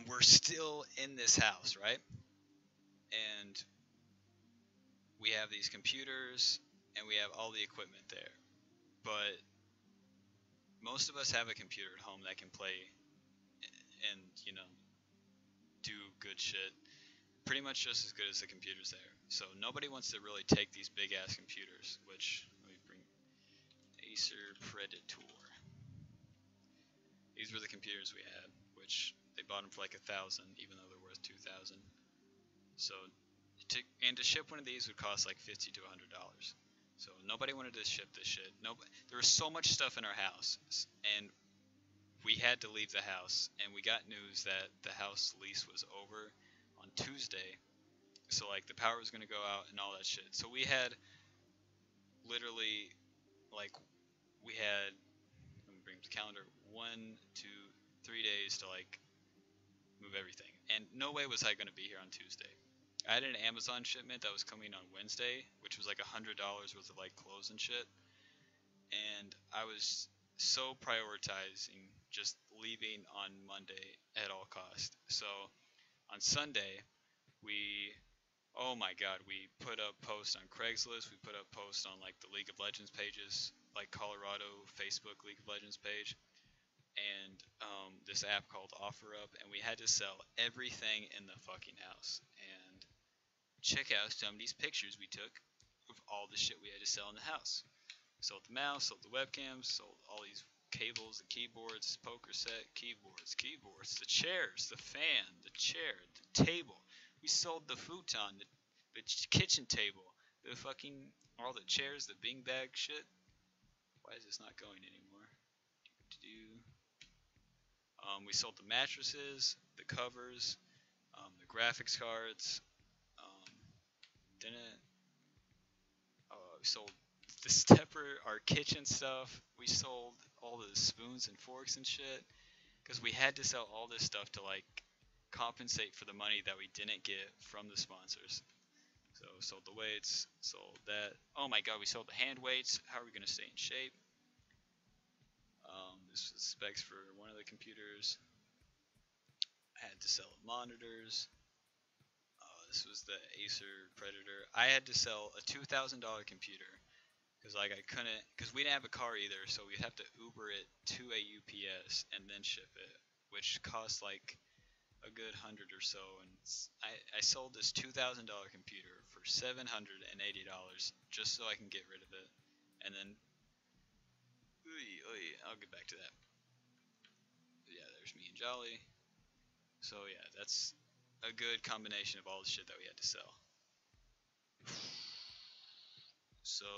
we're still in this house, right? And we have these computers and we have all the equipment there. But most of us have a computer at home that can play and, you know, do good shit. Pretty much just as good as the computers there. So nobody wants to really take these big ass computers, which, let me bring Acer Predator. These were the computers we had, which they bought them for like 1,000, even though they're worth 2,000. So, to ship one of these would cost like $50 to $100. So nobody wanted to ship this shit. There was so much stuff in our house, and we had to leave the house. And we got news that the house lease was over on Tuesday. So like the power was gonna go out and all that shit. So we had literally like let me bring up the calendar, 1, 2, 3 days to like move everything. And no way was I gonna be here on Tuesday. I had an Amazon shipment that was coming on Wednesday, which was like $100 worth of like clothes and shit. And I was so prioritizing just leaving on Monday at all cost. So on Sunday, oh my god, we put up posts on Craigslist, we put up posts on like the League of Legends pages, like Colorado Facebook League of Legends page, and this app called OfferUp, and we had to sell everything in the fucking house. And check out some of these pictures we took of all the shit we had to sell in the house. Sold the mouse, sold the webcams, sold all these cables, the keyboards, poker set, keyboards, the chairs, the fan, the chair, the table. We sold the futon, the kitchen table, the fucking, all the chairs, the beanbag shit. Why is this not going anymore? We sold the mattresses, the covers, the graphics cards. We sold the stepper, our kitchen stuff. We sold all the spoons and forks and shit, because we had to sell all this stuff to like compensate for the money that we didn't get from the sponsors. So sold the weights, sold that. Oh my god, we sold the hand weights. How are we gonna stay in shape? This was specs for one of the computers. I had to sell monitors. This was the Acer Predator. I had to sell a $2,000 computer because like I couldn't, because we didn't have a car either, so we'd have to Uber it to a UPS and then ship it, which cost like a good $100 or so. And I sold this $2,000 computer for $780 just so I can get rid of it. And then I'll get back to that. Yeah, there's me and Jolly. So yeah, that's a good combination of all the shit that we had to sell. So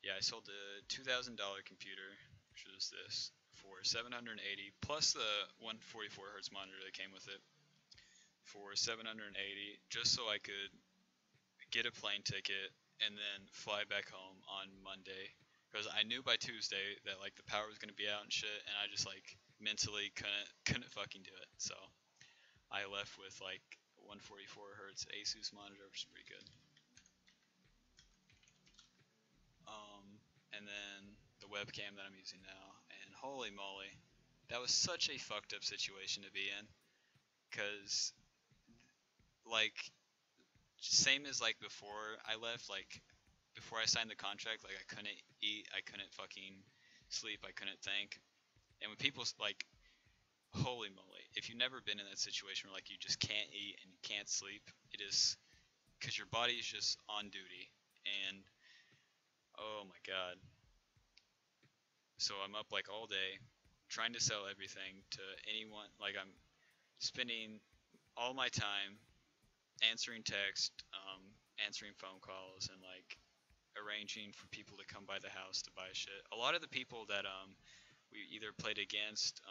yeah, I sold the $2,000 computer, which was this, for $780 plus the 144 hertz monitor that came with it for $780, just so I could get a plane ticket and then fly back home on Monday, because I knew by Tuesday that like the power was gonna be out and shit, and I just like mentally couldn't fucking do it. So I left with like 144 hertz Asus monitor, which is pretty good. And then the webcam that I'm using now, and holy moly, that was such a fucked up situation to be in, because like same as like before I left, like before I signed the contract, like I couldn't eat, I couldn't fucking sleep, I couldn't think. And when people like, holy moly, if you've never been in that situation where like you just can't eat and you can't sleep, it is because your body is just on duty. And oh my god. So I'm up like all day trying to sell everything to anyone. Like I'm spending all my time answering text, answering phone calls, and like arranging for people to come by the house to buy shit. A lot of the people that we either played against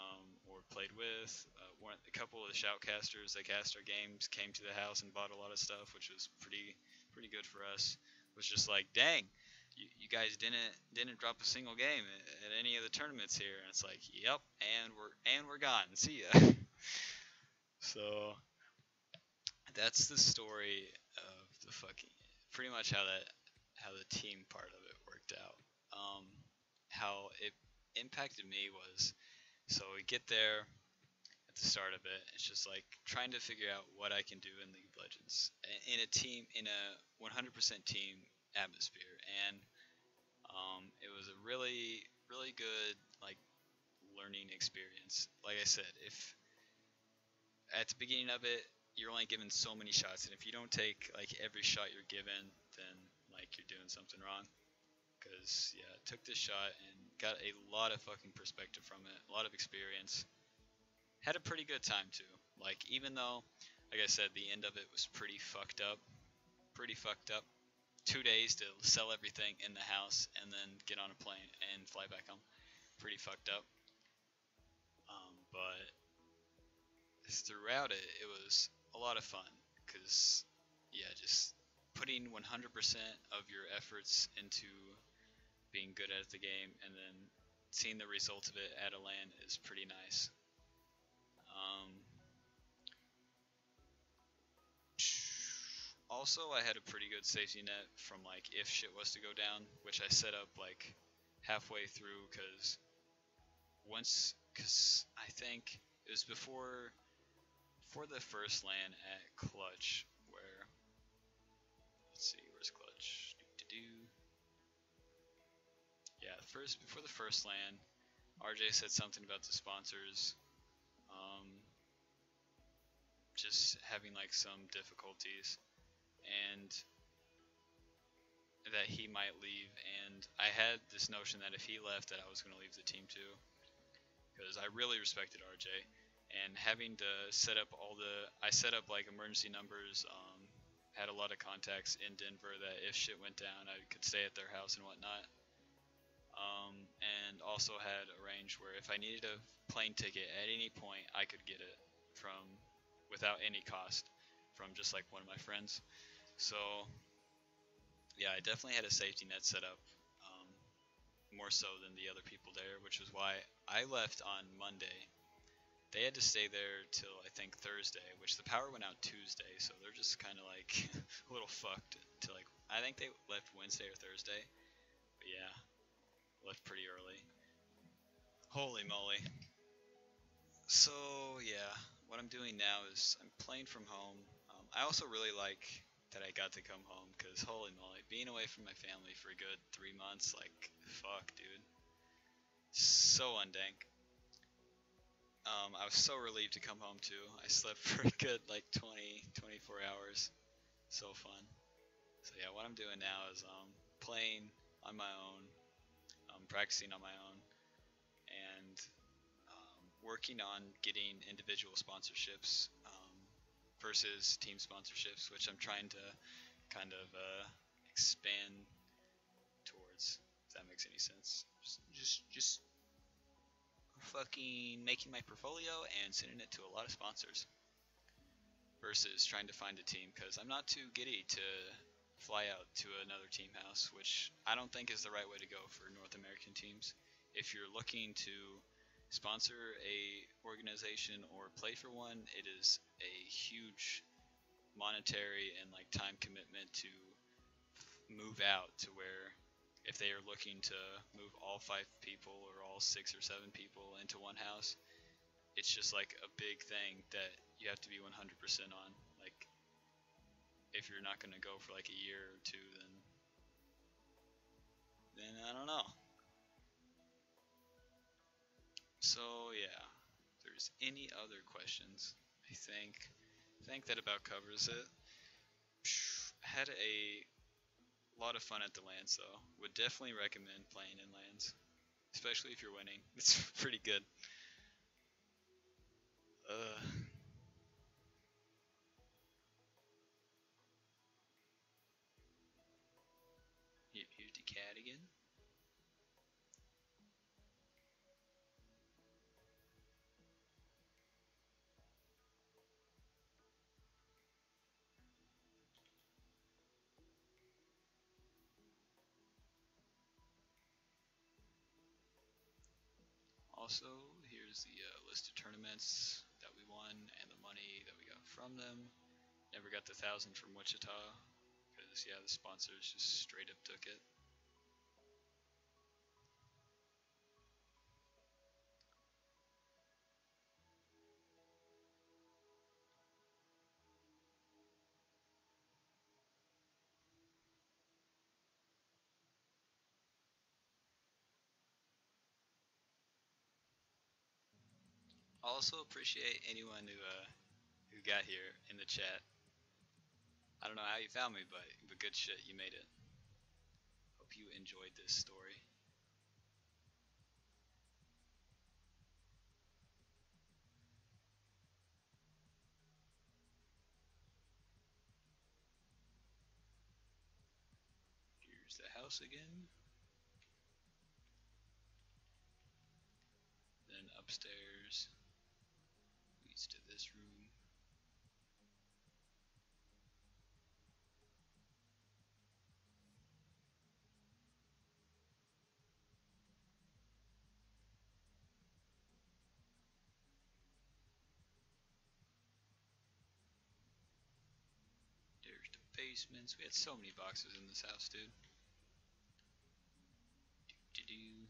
or played with, a couple of the shoutcasters that cast our games came to the house and bought a lot of stuff, which was pretty good for us. It was just like, dang, you guys didn't drop a single game at any of the tournaments here, and it's like, yep, and we're gone. See ya. So that's the story of the fucking, pretty much how the team part of it worked out. How it impacted me was, so we get there at the start of it, it's just like trying to figure out what I can do in League of Legends in a team, in a 100% team atmosphere. And it was a really good like learning experience. Like I said, if at the beginning of it you're only given so many shots, and if you don't take like every shot you're given, then like you're doing something wrong. Because yeah, took this shot and got a lot of fucking perspective from it, a lot of experience. Had a pretty good time too. Like even though, like I said, the end of it was pretty fucked up. Pretty fucked up. 2 days to sell everything in the house and then get on a plane and fly back home. Pretty fucked up. But throughout it, it was a lot of fun because, yeah, just putting 100% of your efforts into being good at the game and then seeing the result of it at a LAN is pretty nice. Also, I had a pretty good safety net from like if shit was to go down, which I set up like halfway through because I think it was before the first LAN at Clutch where, let's see, where's Clutch? Yeah, before the first LAN, RJ said something about the sponsors, just having like some difficulties, and that he might leave. And I had this notion that if he left, that I was going to leave the team too, because I really respected RJ. And having to set up I set up like emergency numbers. Had a lot of contacts in Denver that if shit went down, I could stay at their house and whatnot. And also had arranged where if I needed a plane ticket at any point, I could get it without any cost from just like one of my friends. So yeah, I definitely had a safety net set up, more so than the other people there, which was why I left on Monday. They had to stay there till I think Thursday, which the power went out Tuesday, so they're just kind of like a little fucked. To like, I think they left Wednesday or Thursday, but yeah, left pretty early. Holy moly! So yeah, what I'm doing now is I'm playing from home. I also really like that I got to come home because holy moly, being away from my family for a good 3 months, like fuck, dude, so undank. I was so relieved to come home too. I slept for a good like 20, 24 hours. So fun. So yeah, what I'm doing now is playing on my own, practicing on my own, and working on getting individual sponsorships versus team sponsorships, which I'm trying to kind of expand towards. If that makes any sense. Just fucking making my portfolio and sending it to a lot of sponsors versus trying to find a team, because I'm not too giddy to fly out to another team house, which I don't think is the right way to go for North American teams. If you're looking to sponsor a organization or play for one, it is a huge monetary and like time commitment to move out, to where if they are looking to move all 5 people or all 6 or 7 people into one house, it's just like a big thing that you have to be 100% on. Like, if you're not going to go for like a year or two, then I don't know. So yeah, if there's any other questions, I think that about covers it. Had a lot of fun at the lands though. Would definitely recommend playing in lands, especially if you're winning. It's pretty good. Here's the cat again. Also, here's the list of tournaments that we won and the money that we got from them. Never got the 1,000 from Wichita because, yeah, the sponsors just straight up took it. Also appreciate anyone who got here in the chat. I don't know how you found me, but good shit, you made it. Hope you enjoyed this story. Here's the house again. Then upstairs leads to this room. There's the basements. We had so many boxes in this house, dude. Do-do-do.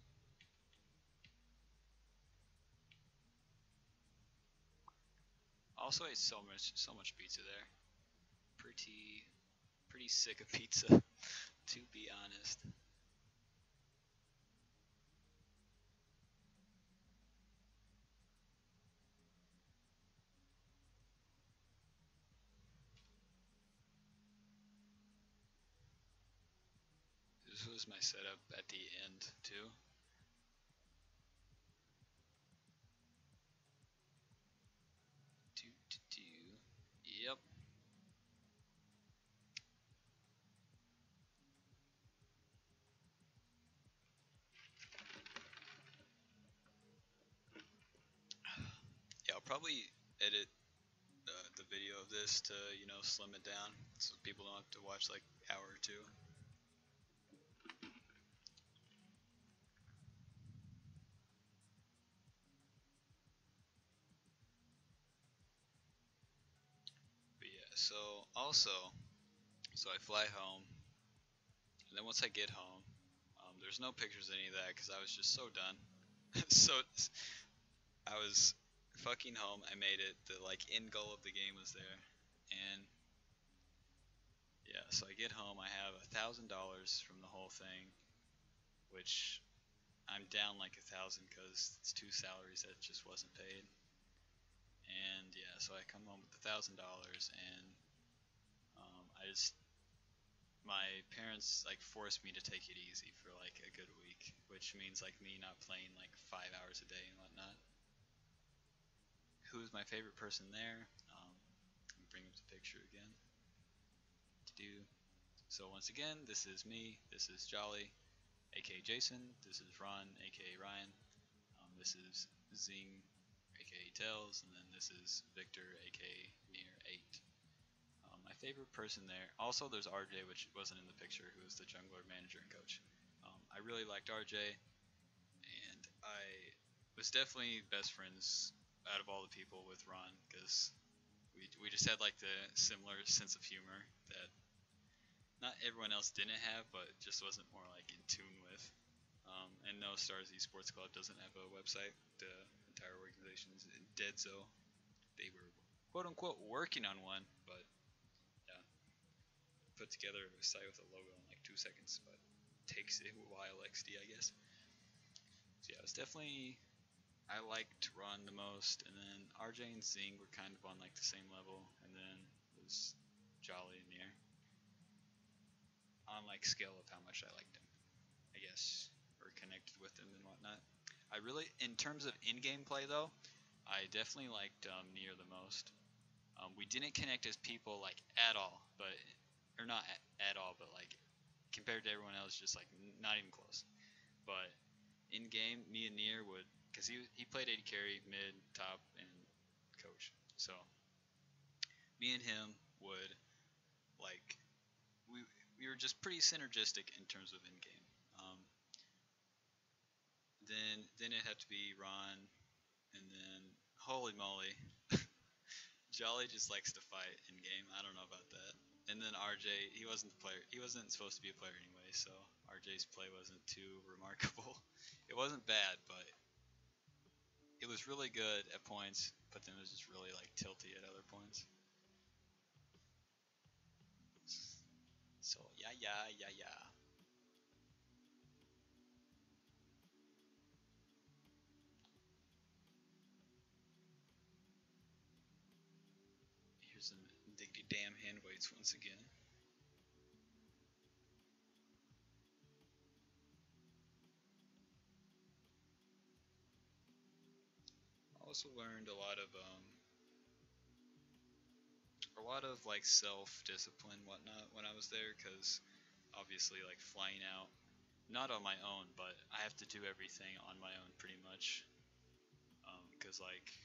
Also ate so much pizza there. Pretty sick of pizza, to be honest. This was my setup at the end too. Yep. Yeah, I'll probably edit the video of this to, slim it down so people don't have to watch like an hour or two. But yeah, so I fly home, and then once I get home, there's no pictures of any of that because I was just so done. So I was fucking home. I made it. The like end goal of the game was there, and yeah. So I get home. I have $1,000 from the whole thing, which I'm down like 1,000 because it's 2 salaries that just wasn't paid. And yeah, so I come home with $1,000, and I just my parents like forced me to take it easy for like a good week, which means like me not playing like 5 hours a day and whatnot. Who's my favorite person there? Let me bring up the picture again. Do so once again, this is me. This is Jolly, aka Jason. This is Ron, aka Ryan. This is Zing, aka Tails, and then this is Victor, aka Near8. My favorite person there. Also, there's RJ, which wasn't in the picture, who is the jungler manager and coach. I really liked RJ, and I was definitely best friends out of all the people with Ron because we just had like the similar sense of humor that not everyone else didn't have, but just wasn't more like in tune with. And no, Stars Esports Club doesn't have a website. The entire organization is dead, so they were quote unquote working on one, but yeah, put together a site with a logo in like 2 seconds, but takes a while XD, I guess. So yeah, it was definitely I liked Ron the most, and then RJ and Zing were kind of on like the same level, and then it was Jolly and Near on like scale of how much I liked him, I guess, or connected with him and whatnot. I really, in terms of in-game play though, I definitely liked Near the most. We didn't connect as people like at all, but or not at all, but like compared to everyone else, just like not even close. But in game, me and Near would, because he played AD carry, mid, top, and coach. So me and him would like we were just pretty synergistic in terms of in game. Then it had to be Ron, and then holy moly, Jolly just likes to fight in game. I don't know about that. And then RJ, he wasn't the player. He wasn't supposed to be a player anyway, so RJ's play wasn't too remarkable. It wasn't bad, but it was really good at points. But then it was just really like tilty at other points. So yeah. Here's some diggity damn hand weights once again. also learned a lot of like self-discipline, whatnot, when I was there, because obviously like flying out, not on my own, but I have to do everything on my own pretty much. Because like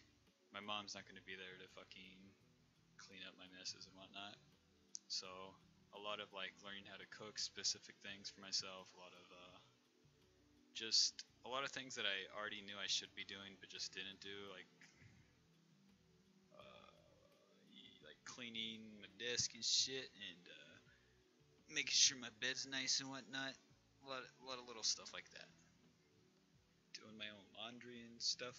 my mom's not going to be there to fucking clean up my messes and whatnot. So a lot of like learning how to cook specific things for myself, just a lot of things that I already knew I should be doing but just didn't do, uh, like cleaning my desk and shit, and making sure my bed's nice and whatnot. A lot of little stuff like that. Doing my own laundry and stuff.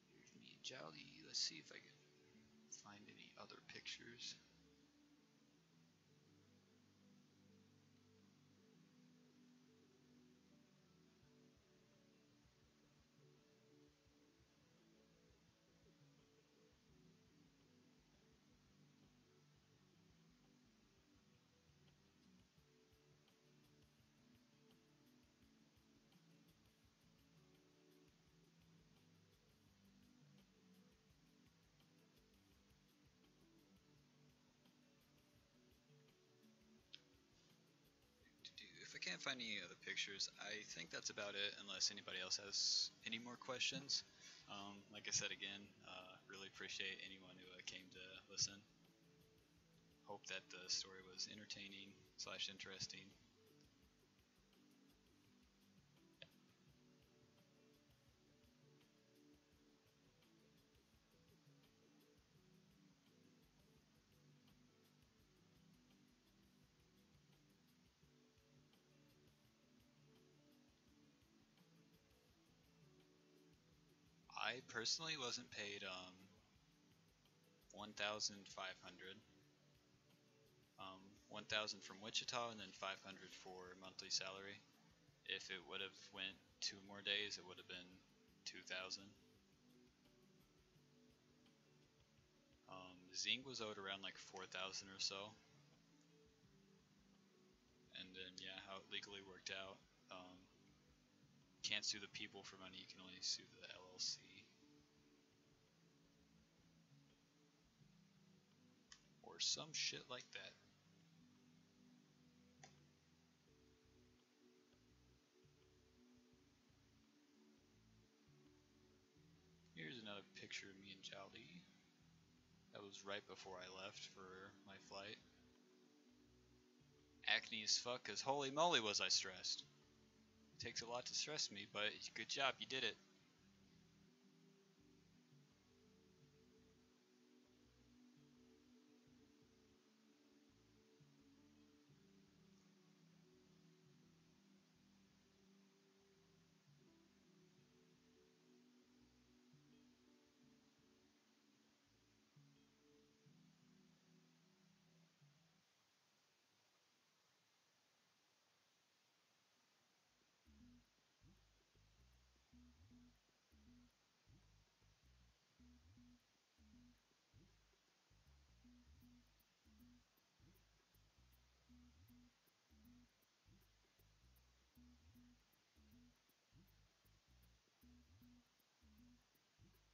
Here's me and Jolly. Let's see if I can find any other pictures. If I can't find any other pictures, I think that's about it, unless anybody else has any more questions. Like I said again, really appreciate anyone who came to listen. Hope that the story was entertaining / interesting. I personally wasn't paid 1,500. 1,000 from Wichita and then 500 for monthly salary. If it would have went 2 more days, it would have been 2,000. Zing was owed around like 4,000 or so. And then yeah, how it legally worked out. Can't sue the people for money, you can only sue the LLC. Or some shit like that. Here's another picture of me and Jowdy. That was right before I left for my flight. Acne as fuck, cause holy moly was I stressed. It takes a lot to stress me, but good job, you did it.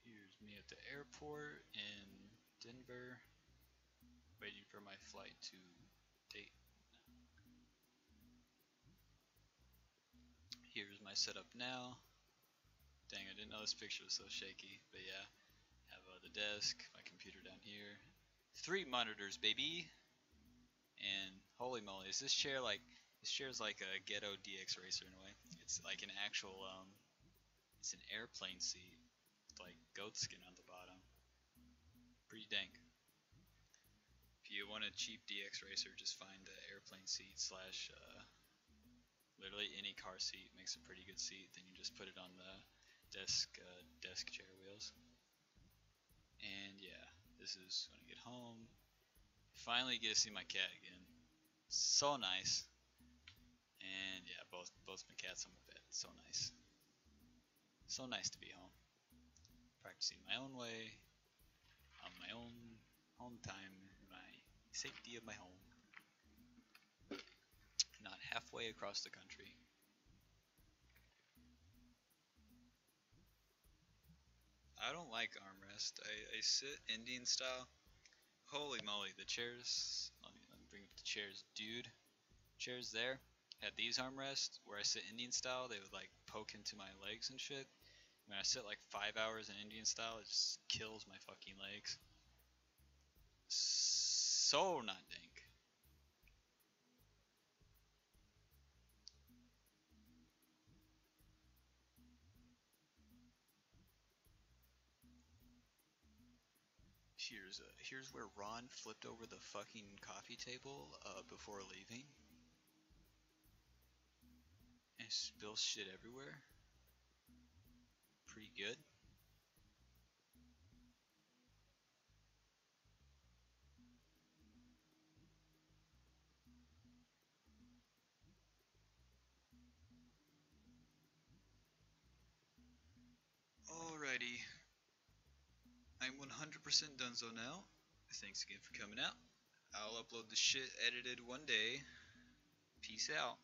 Here's me at the airport in Denver, waiting for my flight to date. Here's my setup now. Dang, I didn't know this picture was so shaky, but yeah. Have the desk, my computer down here. 3 monitors, baby! And holy moly, is this chair like, this chair's like a ghetto DX racer in a way. It's like an actual, it's an airplane seat with like goat skin on the bottom. Pretty dank. If you want a cheap DX racer, just find the airplane seat slash literally any car seat makes a pretty good seat. Then you just put it on the desk chair wheels. And yeah, this is when I get home. Finally get to see my cat again. So nice. And yeah, both my cats on my bed. So nice. So nice to be home. Practicing my own way. my own time, in my safety of my home, not halfway across the country. I don't like armrest. I sit Indian style. Holy moly, the chairs. Let me bring up the chairs, dude. Chairs there. At these armrests, where I sit Indian style, they would like poke into my legs and shit. When I sit like 5 hours in Indian style, it just kills my fucking legs. So not dank. Here's where Ron flipped over the fucking coffee table before leaving and spills shit everywhere. Pretty good. Alrighty, I'm 100% donezo now. Thanks again for coming out. I'll upload the shit edited one day. Peace out.